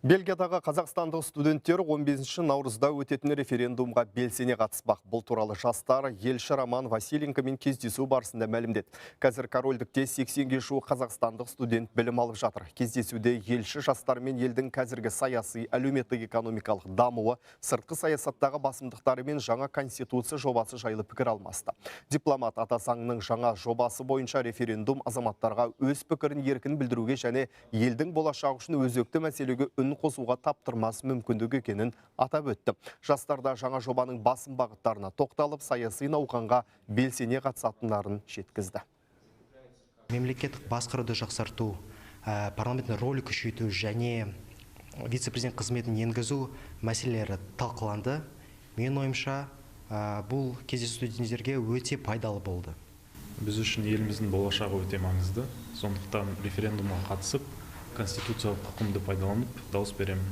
Бельгиядағы қазақстандық студенттер 15 наурызда өтетін референдумға белсене қатыспақ. Бұл туралы жастар елші Роман Василенкомен кездесу барысында мәлімдеді. Қазір корольдікте 80-ге жуық қазақстандық студент білім алып жатыр. Кездесуде елші жастармен елдің қазіргі саяси, әлеуметтік-экономикалық дамуы, сыртқы саясаттағы басымдықтары мен жаңа конституция жобасы жайлы пікір алмасты. Дипломат ата заңның жаңа жобасы бойынша референдум азаматтарға өз пікірін еркін білдіруге және елдің болашағы үшін өзекті мәселеге үн қосуға таптырмас мүмкіндік екенін атап өтті. Жастарда жаңа жобаның басым бағыттарына тоқталып, саяси науқанға белсене қатысатындарын жеткізді. Мемлекеттік басқаруды жақсарту, парламенттің рөлі күшейту және вице-президент қызметін енгізу мәселелері талқыланды. Менің ойымша, бұл кездесу студенттерге өте пайдалы болды. Біз үшін еліміздің болашағы өте маңызды. Сондықтан референдумға қатысып, конституциялық құқымды пайдаланып, дауыс беремін.